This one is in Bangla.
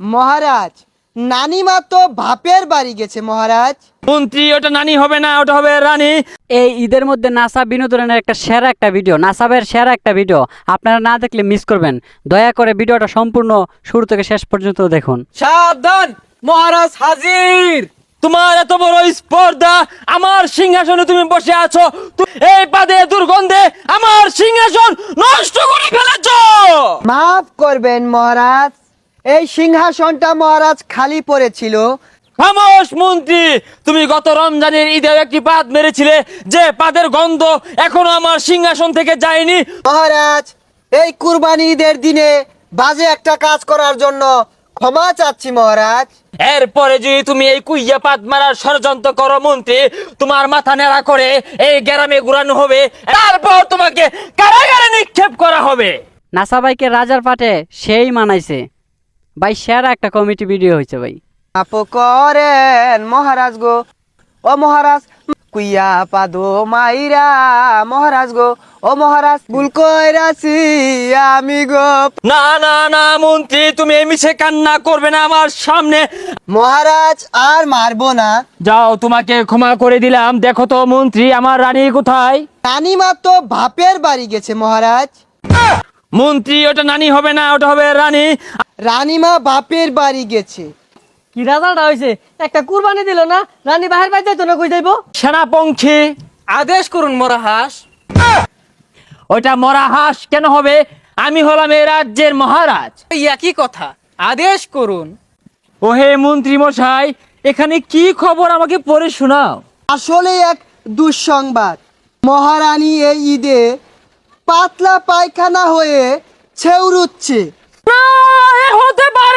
মহারাজ, নানিমা তো বাপের বাড়ি গেছে মহারাজ। মন্ত্রী, ওটা নানি হবে না, ওটা হবে রানী। এই ঈদের মধ্যে নাসা বিনোদনের একটা সেরা একটা ভিডিও, নাসাবের সেরা একটা ভিডিও আপনারা না দেখলে মিস করবেন। দয়া করে ভিডিওটা সম্পূর্ণ শুরু থেকে শেষ পর্যন্ত দেখুন। সাবধান, মহারাজ হাজির। তোমার এত বড় স্পর্ধা, আমার সিংহাসনে তুমি বসে আছো, এই পাদে দুর্গন্ধে আমার সিংহাসন নষ্ট করে ফেলেছো। মাফ করবেন মহারাজ, এই সিংহাসনটা মহারাজ খালি পড়েছিল। খামোশ মন্ত্রী, তুমি গত রমজানের ঈদে একটি পাদ মেরেছিলে, যে পাদের গন্ধ এখনো আমার সিংহাসন থেকে যায়নি। মহারাজ, এই কুরবানি ঈদের দিনে বাজে একটা কাজ করার জন্য ক্ষমা চাচ্ছি মহারাজ। এরপরে যদি তুমি এই কুইয়া পাদ মারার ষড়যন্ত্র করো মন্ত্রী, তোমার মাথা নেড়া করে এই গ্রামে ঘুরানো হবে, তারপর তোমাকে কারাগারে নিক্ষেপ করা হবে। নাসা ভাইকে রাজার পাটে সেই মানাইছে ভাই, সেরা একটা কমিটি ভিডিও হয়েছে ভাই। মাফ করেন মহারাজ গো, ও মহারাজ, কুইয়া পাদো মাইরা মহারাজ গো, ও মহারাজ, ভুল কইরাছি আমি গো। না না না মন্ত্রী, তুমি এই মিছে কান্না করবে না আমার সামনে। মহারাজ, আর মারবো না। যাও, তোমাকে ক্ষমা করে দিলাম। দেখো তো মন্ত্রী, আমার রানী কোথায়? নানিমা তো বাপের বাড়ি গেছে মহারাজ। মন্ত্রী, ওটা নানি হবে না, ওটা হবে রানী। রানীমা বাপের বাড়ি গেছে। কি রাজাটা হয়েছে, একটা কুরবানি দিল না, রানী বাহির বাড়ি যাইতো না, কই যাইবো? সেনাপঙ্খী, আদেশ করুন মরা হাঁস। ওইটা মরা হাঁস কেন হবে? আমি হলাম এই রাজ্যের মহারাজ। এই একই কথা, আদেশ করুন। ওহে মন্ত্রী মশাই, এখানে কি খবর আমাকে পড়ে শোনাও। আসলে এক দুঃসংবাদ, মহারানী এই ঈদে পাতলা পায়খানা হয়ে ছেউরুচ্ছে। না, এ হতে পারে